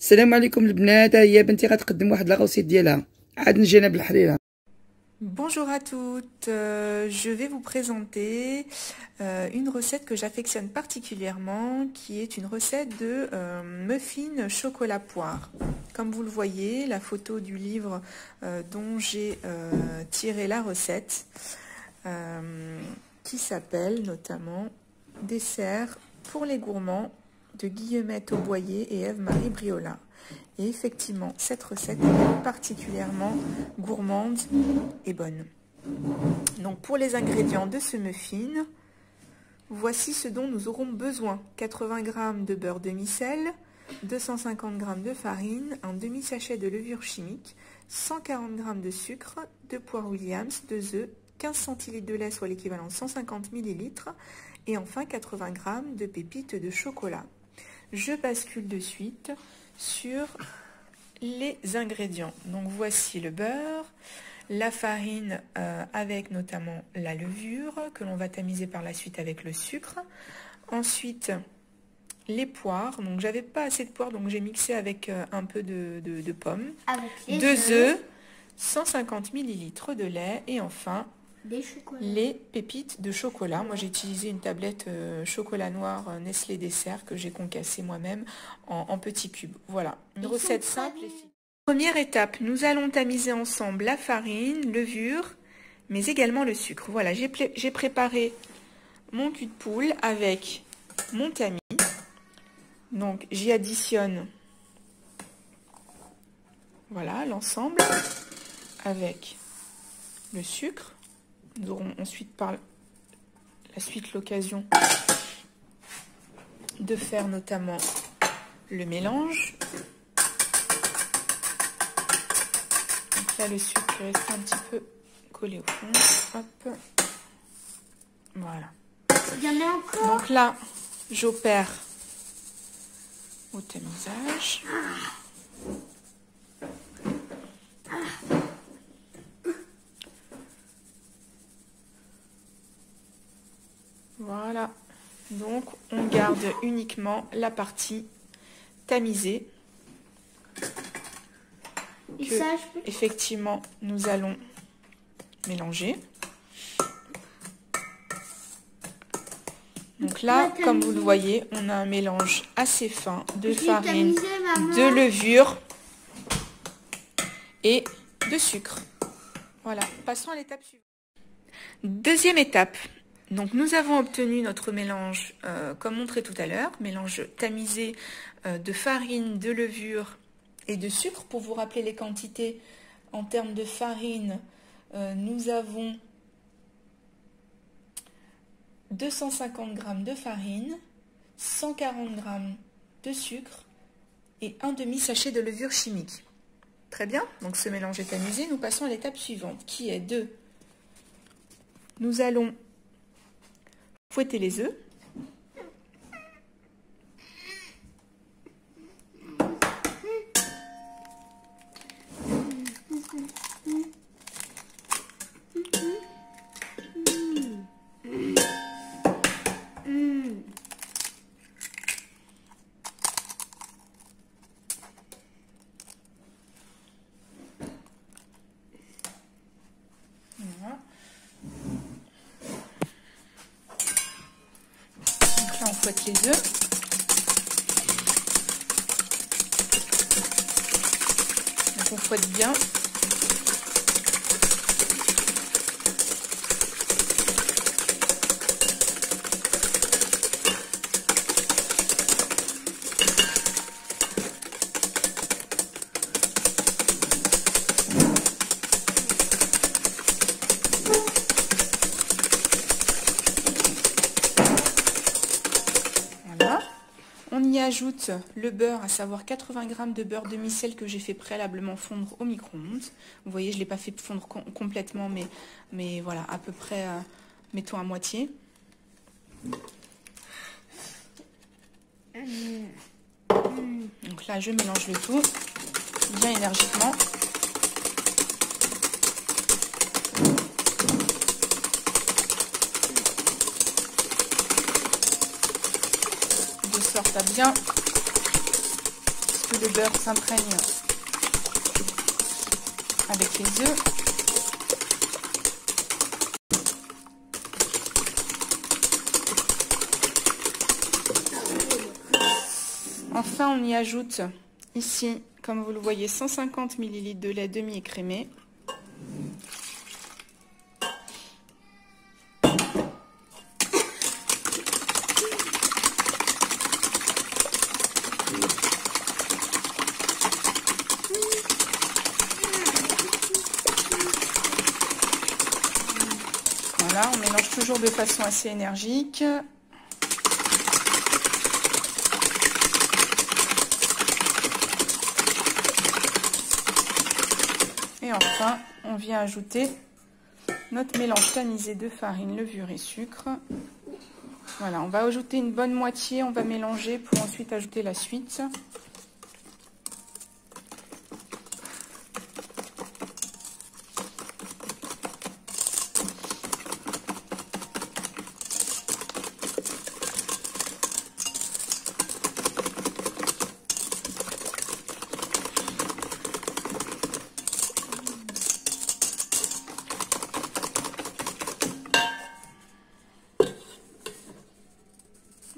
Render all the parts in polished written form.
السلام عليكم البنات. هي بنتي غتقدم واحد لاغوسيت ديالها عاد نجينا بالحريره. Bonjour à toutes, je vais vous présenter une recette que j'affectionne particulièrement, qui est une recette de muffins chocolat poire. Comme vous le voyez, la photo du livre dont j'ai tiré la recette, qui s'appelle notamment Dessert pour les gourmands de Guillemette Auboyer et Ève-Marie Briola. Et effectivement, cette recette est particulièrement gourmande et bonne. Donc pour les ingrédients de ce muffin, voici ce dont nous aurons besoin. 80 g de beurre demi-sel, 250 g de farine, un demi-sachet de levure chimique, 140 g de sucre, 2 poires Williams, 2 œufs, 15 centilitres de lait, soit l'équivalent de 150 ml, et enfin 80 g de pépites de chocolat. Je bascule de suite sur les ingrédients. Donc voici le beurre, la farine avec notamment la levure que l'on va tamiser par la suite avec le sucre. Ensuite les poires, donc j'avais pas assez de poires donc j'ai mixé avec un peu de pommes, 2 œufs, 150 ml de lait et enfin les pépites de chocolat. Moi j'ai utilisé une tablette chocolat noir Nestlé Dessert que j'ai concassé moi-même en petits cubes. Voilà, une recette simple. Première étape, nous allons tamiser ensemble la farine, levure, mais également le sucre. Voilà, j'ai préparé mon cul de poule avec mon tamis. Donc j'y additionne, voilà, l'ensemble avec le sucre. Nous aurons ensuite par la suite l'occasion de faire notamment le mélange. Donc là, le sucre reste un petit peu collé au fond. Hop. Voilà. Il y en a encore. Donc là, j'opère au tamisage. Voilà, donc on garde uniquement la partie tamisée que effectivement nous allons mélanger. Donc là, comme vous le voyez, on a un mélange assez fin de farine, de levure et de sucre. Voilà, passons à l'étape suivante. Deuxième étape. Donc nous avons obtenu notre mélange, comme montré tout à l'heure, mélange tamisé de farine, de levure et de sucre. Pour vous rappeler les quantités, en termes de farine, nous avons 250 g de farine, 140 g de sucre et un demi-sachet de levure chimique. Très bien, donc ce mélange est tamisé. Nous passons à l'étape suivante, qui est de... Nous allons fouetter les œufs. Voilà. Là, on fouette les œufs. Donc on fouette bien. On y ajoute le beurre, à savoir 80 g de beurre demi-sel que j'ai fait préalablement fondre au micro-ondes. Vous voyez, je ne l'ai pas fait fondre complètement, mais voilà, à peu près, mettons à moitié. Donc là, je mélange le tout bien énergiquement. sorte à bien que le beurre s'imprègne avec les œufs. Enfin, on y ajoute ici, comme vous le voyez, 150 ml de lait demi-écrémé. Voilà, on mélange toujours de façon assez énergique. Et enfin, on vient ajouter notre mélange tamisé de farine, levure et sucre. Voilà, on va ajouter une bonne moitié, on va mélanger pour ensuite ajouter la suite.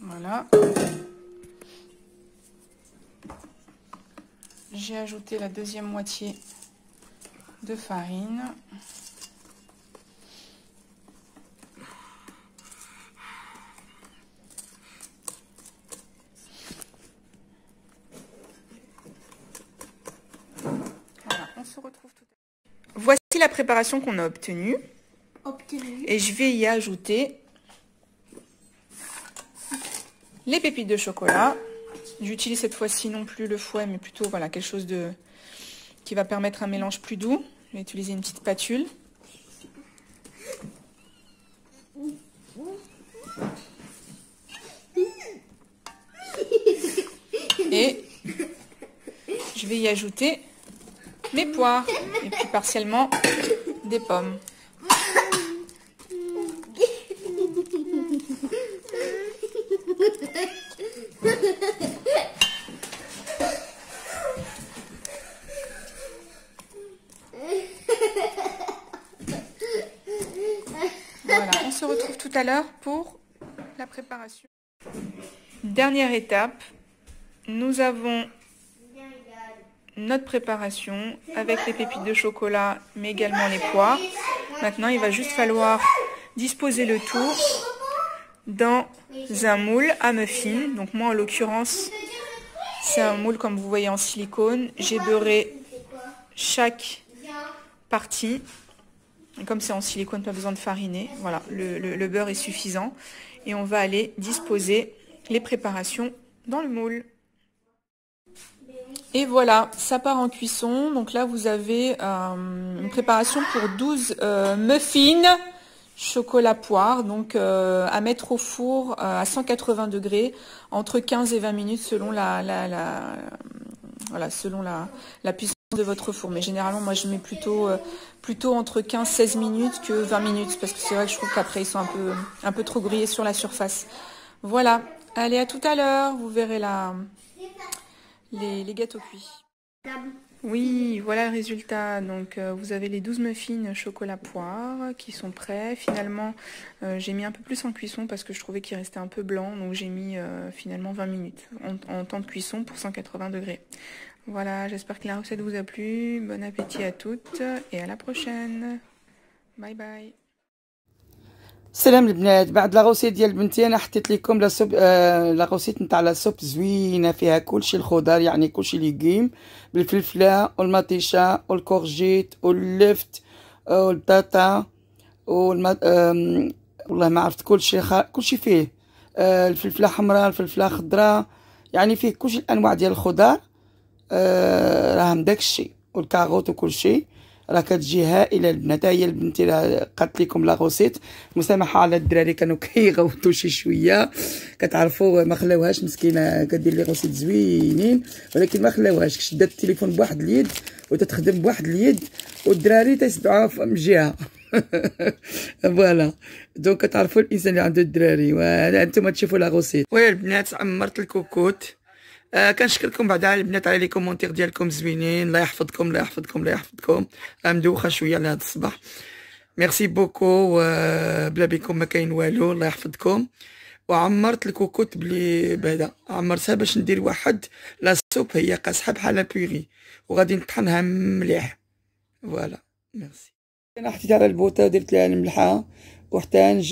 Voilà. J'ai ajouté la deuxième moitié de farine. Voilà, on se retrouve tout à l'heure. Voici la préparation qu'on a obtenue. Et je vais y ajouter les pépites de chocolat. J'utilise cette fois-ci non plus le fouet, mais plutôt voilà, quelque chose qui va permettre un mélange plus doux. Je vais utiliser une petite spatule. Et je vais y ajouter mes poires et puis partiellement des pommes. Voilà, on se retrouve tout à l'heure pour la préparation. Dernière étape, nous avons notre préparation avec les pépites de chocolat, mais également les poires. Maintenant, il va juste falloir disposer le tout dans un moule à muffins. Donc moi, en l'occurrence, c'est un moule comme vous voyez en silicone. J'ai beurré chaque partie. Et comme c'est en silicone, pas besoin de fariner. Voilà, le beurre est suffisant. Et on va aller disposer les préparations dans le moule. Et voilà, ça part en cuisson. Donc là, vous avez une préparation pour 12 muffins chocolat poire. Donc à mettre au four à 180 degrés entre 15 et 20 minutes selon selon la puissance de votre four. Mais généralement, moi, je mets plutôt entre 15-16 minutes que 20 minutes. Parce que c'est vrai que je trouve qu'après, ils sont un peu trop grillés sur la surface. Voilà. Allez, à tout à l'heure. Vous verrez les gâteaux cuits. Oui, voilà le résultat. Donc, vous avez les 12 muffins chocolat poire qui sont prêts. Finalement, j'ai mis un peu plus en cuisson parce que je trouvais qu'il restait un peu blanc. Donc, j'ai mis finalement 20 minutes en temps de cuisson pour 180 degrés. Voilà, j'espère que la recette vous a plu. Bon appétit à toutes et à la prochaine. Bye bye. سلام البنات. بعد لاغوسيت ديال بنتي انا حطيت لكم لاغوسيت نتاع لاصوب زوينه فيها كلشي الخضار، يعني كلشي ليغيم بالفلفله والمطيشه والكورجيت واللفت والبطاطا والله ما عرفت كلشي فيه. الفلفله حمراء، الفلفله خضراء، يعني فيه كلشي الانواع ديال الخضار. راهم داكشي والكاغوط وكلشي. راه كتجي هائله البنات. هي البنتي راه قالت لكم لاغوسيت. مسامحه على الدراري كانوا كيغوتوا شي شويه، كتعرفوا ما خلاوهاش مسكينه كدير لي غوسيت زوينين، ولكن ما خلاوهاش. شدات التليفون بواحد اليد وتتخدم بواحد اليد والدراري تيسدعوها من جهه. فوالا دونك كتعرفوا الانسان اللي عنده الدراري. وهذا انتم تشوفوا لاغوسيت. ويا البنات عمرت الكوكوت كنشكركم بعدا على البنات على لي كومونتير ديالكم زوينين. الله يحفظكم الله يحفظكم الله يحفظكم. مدوخه شويه لهذا الصباح. ميرسي بوكو. بلا بكم ما كاين والو. الله يحفظكم. وعمرت الكوكوت بلي بعدا عمرتها باش ندير واحد لا سوب هي قاصحه بحال بيغي وغادي نطحنها مليح. فوالا ميرسي. انا حطيت على البوطه درت لها الملحه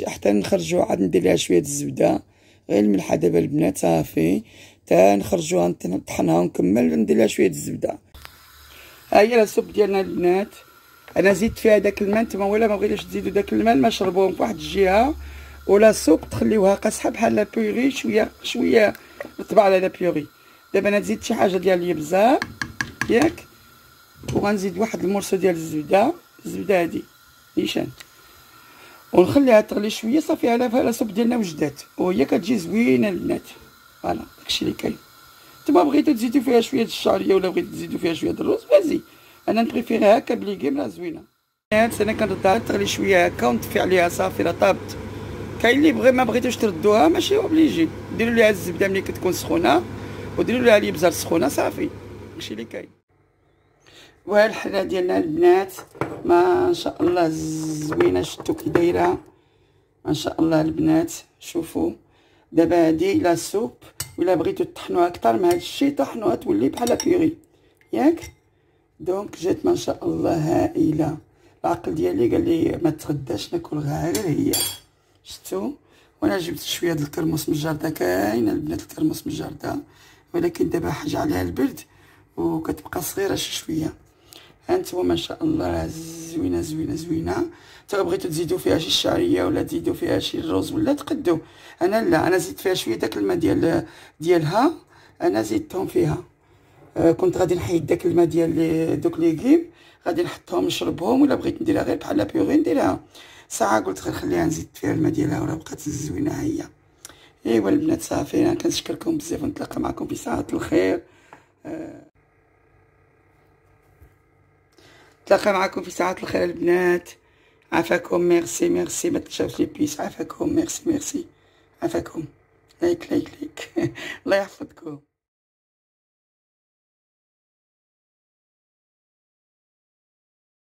حتى نخرجوا عاد ندير لها شويه الزبده غير الملحه دابا البنات صافي تا نخرجوها نطحنها ونكمل ندير لها شويه الزبده. ها هي السوب ديالنا البنات. انا زدت فيها داك الماء نتوما ولا ما بغيتوش تزيدوا داك الماء ما شربوهم في واحد الجهه ولا سوب تخليوها قاصحه بحال لا بيغي شويه رطبه على لا بيغي. دابا انا تزيد شي حاجه ديال الابزار ياك وغنزيد واحد المرسو ديال الزبده هادي نيشان ونخليها تغلي شويه صافي. على لا سوب ديالنا وجدات وهي كتجي زوينه البنات. فوالا داكشي اللي كاين. نتوما بغيتو تزيدوا فيها شويه الشعريه ولا بغيتو تزيدوا فيها شويه الرز فازي. انا نبريفيري هكا بليكيم راه زوينه. انا كنردها تغلي شويه هكا ونطفي عليها صافي راه طابت. كاين اللي بغي ما بغيتوش تردوها ماشي اوبليجي ديروا ليها الزبده ملي كتكون سخونه وديروا ليها الابزار سخونه صافي داكشي اللي كاين. وها الحله ديالنا البنات ما شاء الله زوينه. شفتوا كي دايره ما شاء الله البنات. شوفوا دابا هادي لا سوب ولا بغيتو تطحنوها اكثر من هذا الشيء طحنوها تولي بحال بيغي ياك. دونك جات ما شاء الله هائله. العقل ديالي قال لي ما تغداش ناكل غير هي. شفتوا وانا جبت شويه د الكرموس من الجرده. كاينه البنات الكرموس من الجرده ولكن دابا حاجه عليها البرد وكتبقى صغيره شويه. هانتوما ما شاء الله راه زوينه زوينه زوينه. تا بغيتو تزيدوا فيها شي الشعريه ولا تزيدوا فيها شي الرز ولا تقدوا. انا لا انا زدت فيها شويه داك الماء ديالها انا زدتهم فيها. كنت غادي نحيد داك الماء ديال دوك ليغيم غادي نحطهم نشربهم ولا بغيت نديرها غير بحال بيغي نديرها. ساعه قلت غير خليها نزيد فيها الماء ديالها وراه بقات زوينه هي. ايوا البنات صافي انا كنشكركم بزاف ونتلاقى معكم في ساعه الخير. نتلاقى معكم في ساعه الخير البنات. عافاكم. ميرسي ما تنساوش لي بيس. عافاكم. ميرسي عافاكم. لايك الله يحفظكم.